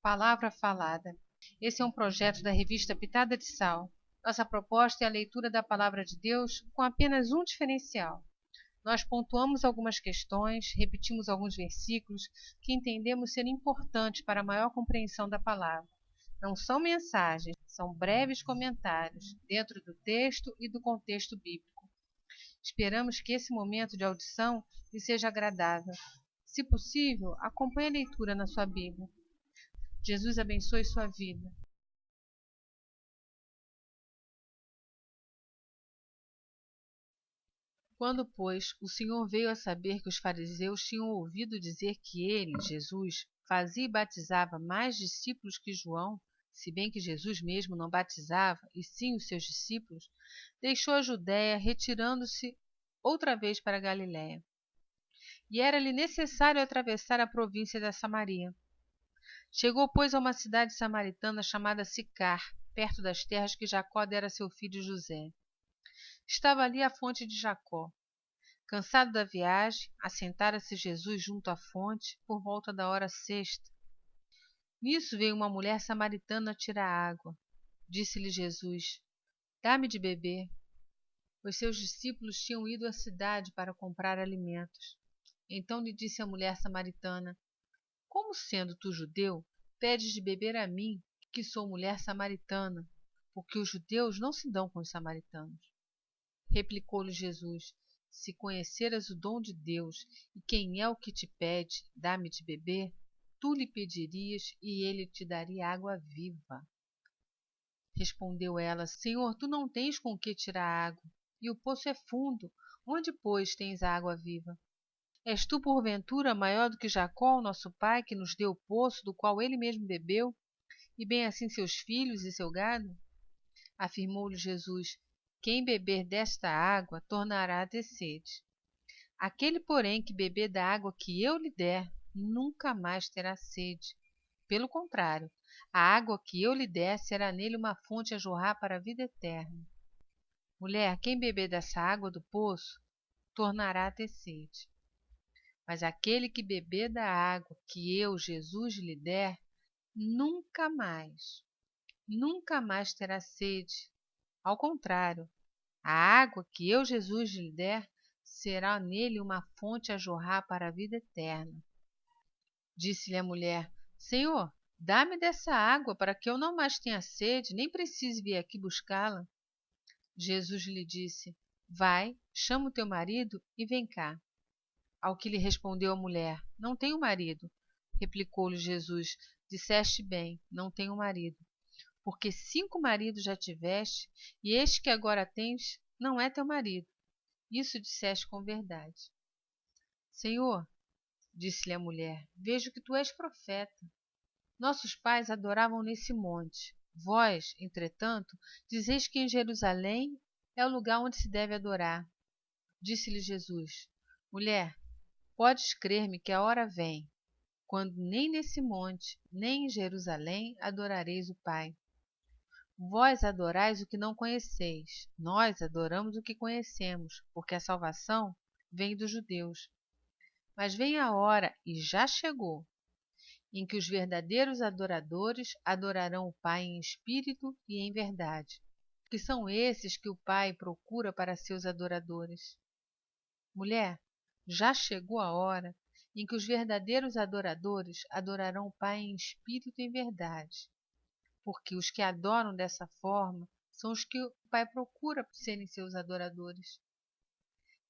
Palavra Falada. Esse é um projeto da revista Pitada de Sal. Nossa proposta é a leitura da Palavra de Deus com apenas um diferencial. Nós pontuamos algumas questões, repetimos alguns versículos que entendemos ser importantes para a maior compreensão da palavra. Não são mensagens, são breves comentários dentro do texto e do contexto bíblico. Esperamos que esse momento de audição lhe seja agradável. Se possível, acompanhe a leitura na sua Bíblia. Jesus abençoe sua vida. Quando, pois, o Senhor veio a saber que os fariseus tinham ouvido dizer que ele, Jesus, fazia e batizava mais discípulos que João, se bem que Jesus mesmo não batizava, e sim os seus discípulos, deixou a Judéia, retirando-se outra vez para a Galiléia. E era-lhe necessário atravessar a província da Samaria. Chegou, pois, a uma cidade samaritana chamada Sicar, perto das terras que Jacó dera a seu filho José. Estava ali a fonte de Jacó. Cansado da viagem, assentara-se Jesus junto à fonte por volta da hora sexta. Nisso veio uma mulher samaritana tirar água. Disse-lhe Jesus: Dá-me de beber. Os seus discípulos tinham ido à cidade para comprar alimentos. Então lhe disse a mulher samaritana: Como sendo tu judeu, pedes de beber a mim, que sou mulher samaritana, porque os judeus não se dão com os samaritanos. Replicou-lhe Jesus: Se conheceras o dom de Deus e quem é o que te pede, dá-me de beber, tu lhe pedirias e ele te daria água viva. Respondeu ela: Senhor, tu não tens com que tirar água, e o poço é fundo. Onde, pois, tens a água viva? És tu, porventura, maior do que Jacó, nosso pai, que nos deu o poço, do qual ele mesmo bebeu, e bem assim seus filhos e seu gado? Afirmou-lhe Jesus: Quem beber desta água tornará a ter sede. Aquele, porém, que beber da água que eu lhe der, nunca mais terá sede. Pelo contrário, a água que eu lhe der será nele uma fonte a jorrar para a vida eterna. Mulher, quem beber dessa água do poço, tornará a ter sede. Mas aquele que beber da água que eu, Jesus, lhe der, nunca mais terá sede. Ao contrário, a água que eu, Jesus, lhe der, será nele uma fonte a jorrar para a vida eterna. Disse-lhe a mulher: Senhor, dá-me dessa água para que eu não mais tenha sede, nem precise vir aqui buscá-la. Jesus lhe disse: Vai, chama o teu marido e vem cá. Ao que lhe respondeu a mulher: Não tenho marido. Replicou-lhe Jesus: Disseste bem, não tenho marido. Porque 5 maridos já tiveste, e este que agora tens não é teu marido. Isso disseste com verdade. Senhor, disse-lhe a mulher, vejo que tu és profeta. Nossos pais adoravam nesse monte. Vós, entretanto, dizeis que em Jerusalém é o lugar onde se deve adorar. Disse-lhe Jesus: Mulher, podes crer-me que a hora vem, quando nem nesse monte, nem em Jerusalém adorareis o Pai. Vós adorais o que não conheceis, nós adoramos o que conhecemos, porque a salvação vem dos judeus. Mas vem a hora, e já chegou, em que os verdadeiros adoradores adorarão o Pai em espírito e em verdade, que são esses que o Pai procura para seus adoradores. Mulher, já chegou a hora em que os verdadeiros adoradores adorarão o Pai em espírito e em verdade, porque os que adoram dessa forma são os que o Pai procura por serem seus adoradores.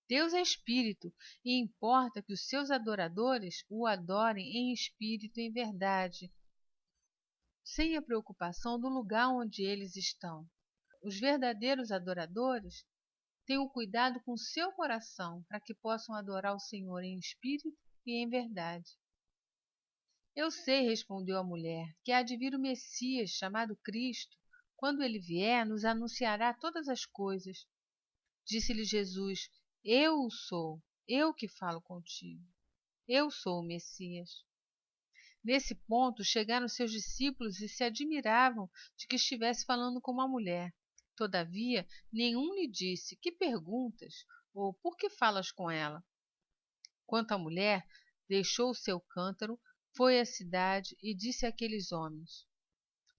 Deus é espírito e importa que os seus adoradores o adorem em espírito e em verdade, sem a preocupação do lugar onde eles estão. Os verdadeiros adoradores têm o cuidado com seu coração para que possam adorar o Senhor em espírito e em verdade. Eu sei, respondeu a mulher, que há de vir o Messias, chamado Cristo. Quando ele vier, nos anunciará todas as coisas. Disse-lhe Jesus: Eu o sou, eu que falo contigo. Eu sou o Messias. Nesse ponto, chegaram seus discípulos e se admiravam de que estivesse falando com uma mulher. Todavia, nenhum lhe disse: Que perguntas? Ou por que falas com ela? Quanto à mulher, deixou o seu cântaro, foi à cidade e disse àqueles homens: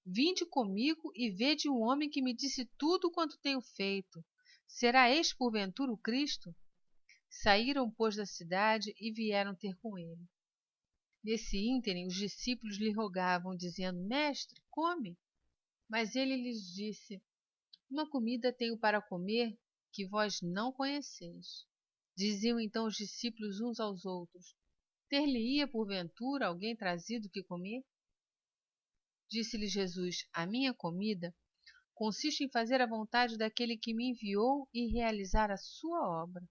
Vinde comigo e vede um homem que me disse tudo quanto tenho feito. Será este porventura o Cristo? Saíram, pois, da cidade e vieram ter com ele. Nesse ínterim, os discípulos lhe rogavam, dizendo: Mestre, come. Mas ele lhes disse: Uma comida tenho para comer que vós não conheceis. Diziam então os discípulos uns aos outros: Ter-lhe-ia, porventura, alguém trazido que comer? Disse-lhe Jesus: A minha comida consiste em fazer a vontade daquele que me enviou e realizar a sua obra.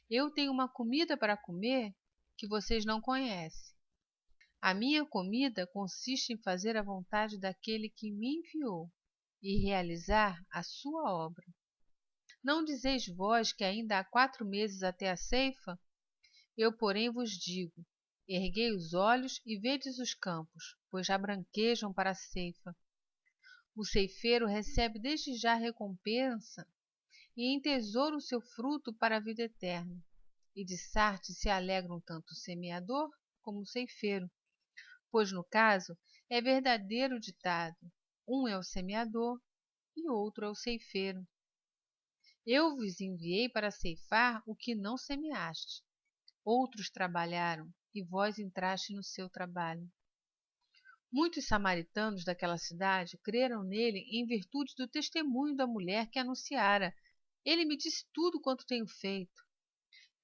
Eu tenho uma comida para comer que vocês não conhecem. A minha comida consiste em fazer a vontade daquele que me enviou e realizar a sua obra. Não dizeis vós que ainda há 4 meses até a ceifa? Eu, porém, vos digo: erguei os olhos e vedes os campos, pois já branquejam para a ceifa. O ceifeiro recebe desde já recompensa e entesoura o seu fruto para a vida eterna. E de Sarte se alegram tanto o semeador como o ceifeiro, pois no caso é verdadeiro o ditado: um é o semeador e outro é o ceifeiro. Eu vos enviei para ceifar o que não semeaste. Outros trabalharam e vós entraste no seu trabalho. Muitos samaritanos daquela cidade creram nele em virtude do testemunho da mulher que anunciara: Ele me disse tudo quanto tenho feito.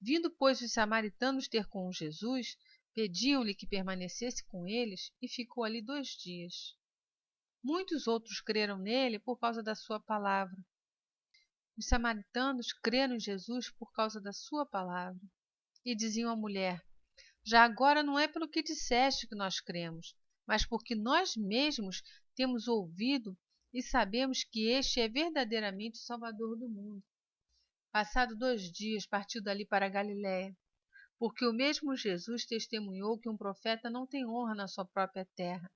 Vindo, pois, os samaritanos ter com Jesus, pediam-lhe que permanecesse com eles e ficou ali 2 dias. Muitos outros creram nele por causa da sua palavra. Os samaritanos creram em Jesus por causa da sua palavra. E diziam à mulher: Já agora não é pelo que disseste que nós cremos, mas porque nós mesmos temos ouvido e sabemos que este é verdadeiramente o Salvador do mundo. Passado 2 dias, partiu dali para a Galiléia, porque o mesmo Jesus testemunhou que um profeta não tem honra na sua própria terra.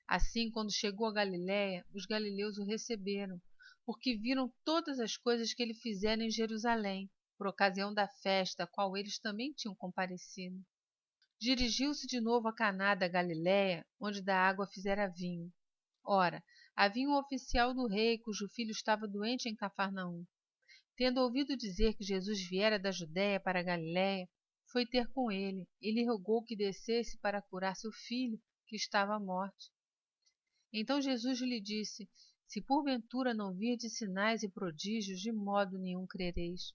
Assim, quando chegou a Galiléia, os galileus o receberam, porque viram todas as coisas que ele fizera em Jerusalém, por ocasião da festa, a qual eles também tinham comparecido. Dirigiu-se de novo a Caná da Galiléia, onde da água fizera vinho. Ora, havia um oficial do rei, cujo filho estava doente em Cafarnaum. Tendo ouvido dizer que Jesus viera da Judéia para a Galiléia, foi ter com ele e lhe rogou que descesse para curar seu filho, que estava à morte. Então Jesus lhe disse: Se porventura não virdes sinais e prodígios, de modo nenhum crereis.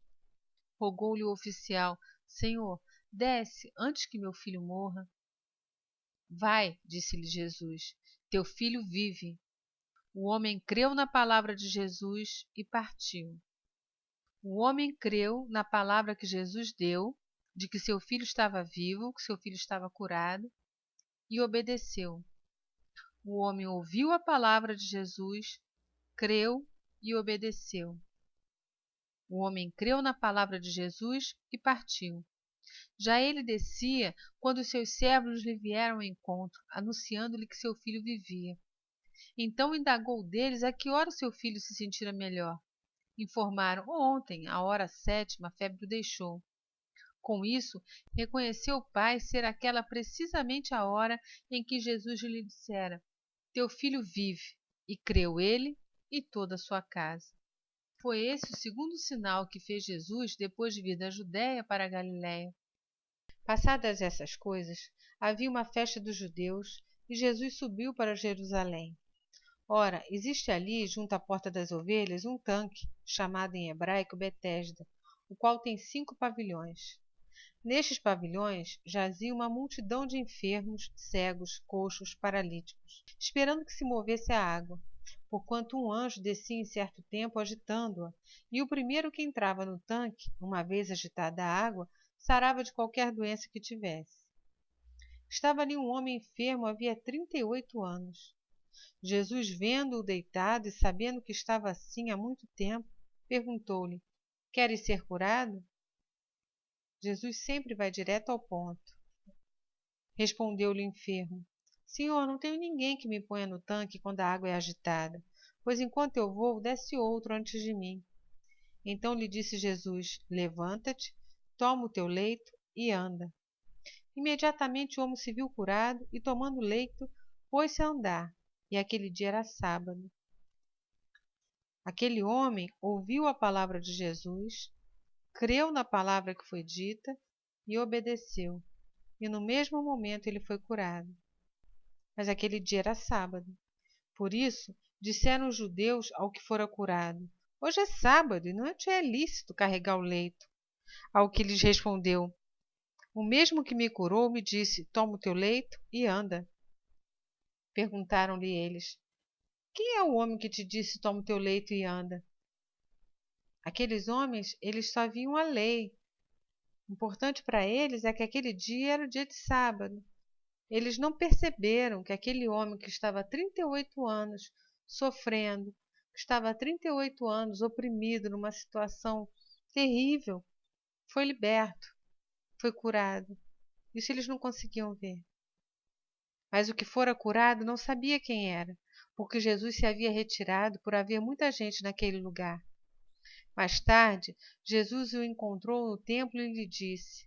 Rogou-lhe o oficial: Senhor, desce antes que meu filho morra. Vai, disse-lhe Jesus, teu filho vive. O homem creu na palavra de Jesus e partiu. O homem creu na palavra que Jesus deu, de que seu filho estava vivo, que seu filho estava curado, e obedeceu. O homem ouviu a palavra de Jesus, creu e obedeceu. O homem creu na palavra de Jesus e partiu. Já ele descia quando os seus servos lhe vieram ao encontro, anunciando-lhe que seu filho vivia. Então indagou deles a que hora seu filho se sentira melhor. Informaram: Ontem, à hora 7, a febre o deixou. Com isso, reconheceu o pai ser aquela precisamente a hora em que Jesus lhe dissera: Teu filho vive. E creu ele e toda a sua casa. Foi esse o segundo sinal que fez Jesus depois de vir da Judéia para a Galiléia. Passadas essas coisas, havia uma festa dos judeus e Jesus subiu para Jerusalém. Ora, existe ali, junto à porta das ovelhas, um tanque, chamado em hebraico Betesda, o qual tem 5 pavilhões. Nestes pavilhões jazia uma multidão de enfermos, cegos, coxos, paralíticos, esperando que se movesse a água, porquanto um anjo descia em certo tempo agitando-a, e o primeiro que entrava no tanque, uma vez agitada a água, sarava de qualquer doença que tivesse. Estava ali um homem enfermo havia 38 anos. Jesus, vendo-o deitado e sabendo que estava assim há muito tempo, perguntou-lhe: Queres ser curado? Jesus sempre vai direto ao ponto. Respondeu-lhe o enfermo: Senhor, não tenho ninguém que me ponha no tanque quando a água é agitada, pois enquanto eu vou, desce outro antes de mim. Então lhe disse Jesus: Levanta-te, toma o teu leito e anda. Imediatamente o homem se viu curado e, tomando o leito, pôs-se a andar. E aquele dia era sábado. Aquele homem ouviu a palavra de Jesus, creu na palavra que foi dita e obedeceu. E no mesmo momento ele foi curado. Mas aquele dia era sábado. Por isso, disseram os judeus ao que fora curado: Hoje é sábado e não te é lícito carregar o leito. Ao que lhes respondeu: O mesmo que me curou me disse: Toma o teu leito e anda. Perguntaram-lhe eles: Quem é o homem que te disse: Toma o teu leito e anda? Aqueles homens, eles só viam a lei. Importante para eles é que aquele dia era o dia de sábado. Eles não perceberam que aquele homem que estava há 38 anos sofrendo, que estava há 38 anos oprimido numa situação terrível, foi liberto, foi curado. Isso eles não conseguiam ver. Mas o que fora curado não sabia quem era, porque Jesus se havia retirado por haver muita gente naquele lugar. Mais tarde, Jesus o encontrou no templo e lhe disse: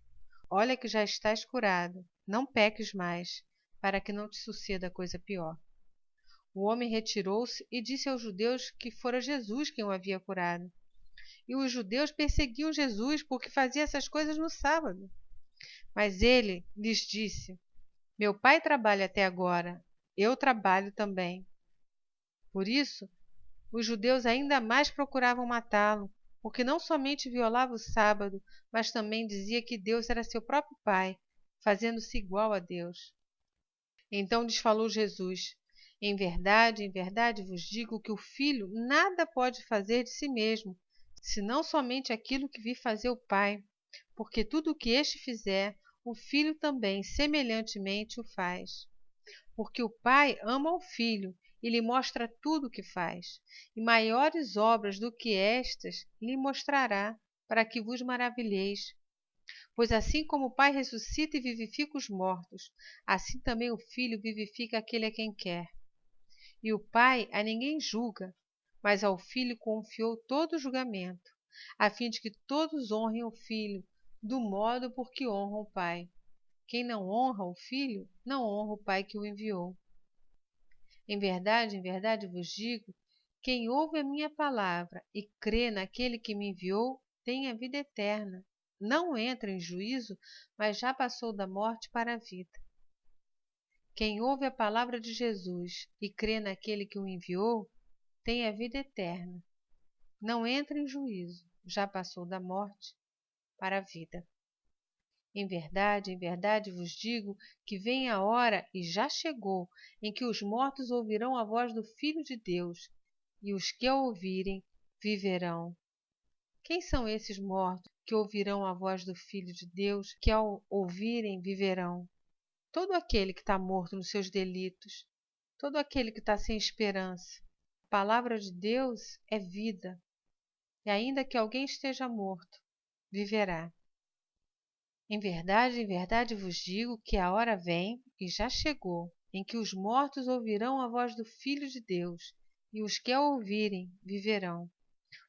Olha que já estás curado, não peques mais, para que não te suceda coisa pior. O homem retirou-se e disse aos judeus que fora Jesus quem o havia curado. E os judeus perseguiam Jesus porque fazia essas coisas no sábado. Mas ele lhes disse: Meu pai trabalha até agora, eu trabalho também. Por isso, os judeus ainda mais procuravam matá-lo, porque não somente violava o sábado, mas também dizia que Deus era seu próprio Pai, fazendo-se igual a Deus. Então lhes falou Jesus: em verdade vos digo que o Filho nada pode fazer de si mesmo, senão somente aquilo que vi fazer o Pai, porque tudo o que este fizer, o Filho também semelhantemente o faz. Porque o Pai ama o Filho e lhe mostra tudo o que faz, e maiores obras do que estas lhe mostrará, para que vos maravilheis. Pois assim como o Pai ressuscita e vivifica os mortos, assim também o Filho vivifica aquele a quem quer. E o Pai a ninguém julga, mas ao Filho confiou todo o julgamento, a fim de que todos honrem o Filho, do modo por que honram o Pai. Quem não honra o Filho, não honra o Pai que o enviou. Em verdade vos digo, quem ouve a minha palavra e crê naquele que me enviou, tem a vida eterna. Não entra em juízo, mas já passou da morte para a vida. Quem ouve a palavra de Jesus e crê naquele que o enviou, tem a vida eterna. Não entra em juízo, já passou da morte para a vida. Em verdade vos digo que vem a hora, e já chegou, em que os mortos ouvirão a voz do Filho de Deus, e os que a ouvirem viverão. Quem são esses mortos que ouvirão a voz do Filho de Deus, que ao ouvirem viverão? Todo aquele que está morto nos seus delitos, todo aquele que está sem esperança. A palavra de Deus é vida, e ainda que alguém esteja morto, viverá. Em verdade vos digo que a hora vem, e já chegou, em que os mortos ouvirão a voz do Filho de Deus, e os que a ouvirem viverão.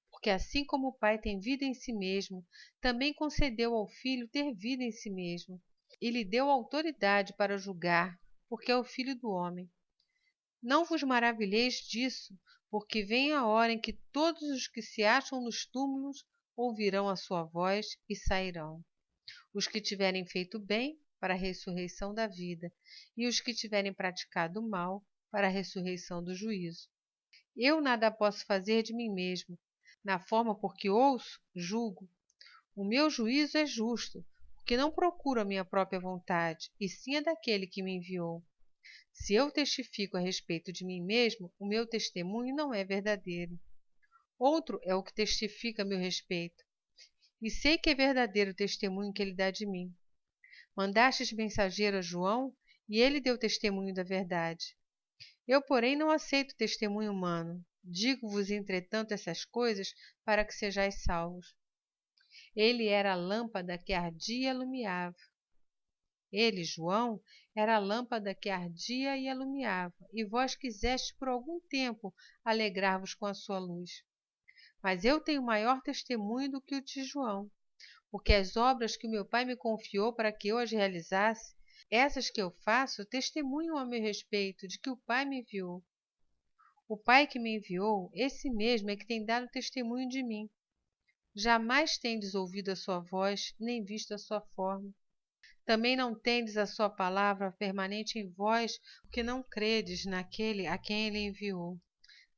Porque assim como o Pai tem vida em si mesmo, também concedeu ao Filho ter vida em si mesmo, e lhe deu autoridade para julgar, porque é o Filho do homem. Não vos maravilheis disso, porque vem a hora em que todos os que se acham nos túmulos ouvirão a sua voz e sairão. Os que tiverem feito bem, para a ressurreição da vida, e os que tiverem praticado o mal, para a ressurreição do juízo. Eu nada posso fazer de mim mesmo. Na forma por que ouço, julgo. O meu juízo é justo, porque não procuro a minha própria vontade, e sim a daquele que me enviou. Se eu testifico a respeito de mim mesmo, o meu testemunho não é verdadeiro. Outro é o que testifica a meu respeito, e sei que é verdadeiro o testemunho que ele dá de mim. Mandastes mensageiro a João, e ele deu testemunho da verdade. Eu, porém, não aceito testemunho humano. Digo-vos, entretanto, essas coisas para que sejais salvos. Ele era a lâmpada que ardia e alumiava. Ele, João, era a lâmpada que ardia e alumiava, e vós quisestes por algum tempo alegrar-vos com a sua luz. Mas eu tenho maior testemunho do que o de João, porque as obras que o meu Pai me confiou para que eu as realizasse, essas que eu faço, testemunham a meu respeito de que o Pai me enviou. O Pai que me enviou, esse mesmo é que tem dado testemunho de mim. Jamais tendes ouvido a sua voz, nem visto a sua forma. Também não tendes a sua palavra permanente em vós, porque não credes naquele a quem ele enviou.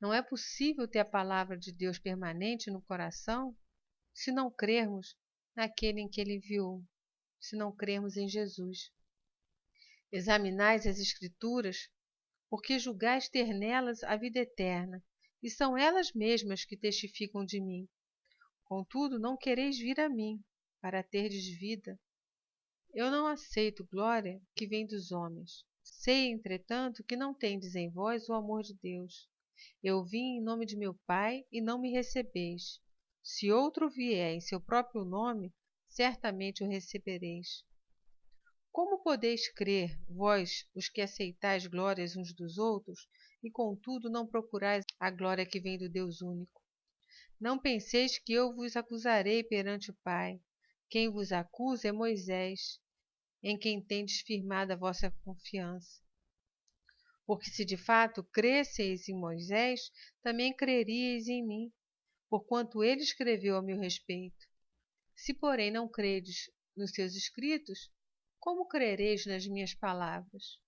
Não é possível ter a palavra de Deus permanente no coração se não crermos naquele em que ele enviou, se não crermos em Jesus. Examinais as Escrituras, porque julgais ter nelas a vida eterna, e são elas mesmas que testificam de mim. Contudo, não quereis vir a mim, para terdes vida. Eu não aceito glória que vem dos homens. Sei, entretanto, que não tendes em vós o amor de Deus. Eu vim em nome de meu Pai, e não me recebeis. Se outro vier em seu próprio nome, certamente o recebereis. Como podeis crer, vós, os que aceitais glórias uns dos outros, e contudo não procurais a glória que vem do Deus único? Não penseis que eu vos acusarei perante o Pai. Quem vos acusa é Moisés, em quem tendes firmado a vossa confiança. Porque se de fato cresseis em Moisés, também creríeis em mim, porquanto ele escreveu a meu respeito. Se, porém, não credes nos seus escritos, como crereis nas minhas palavras?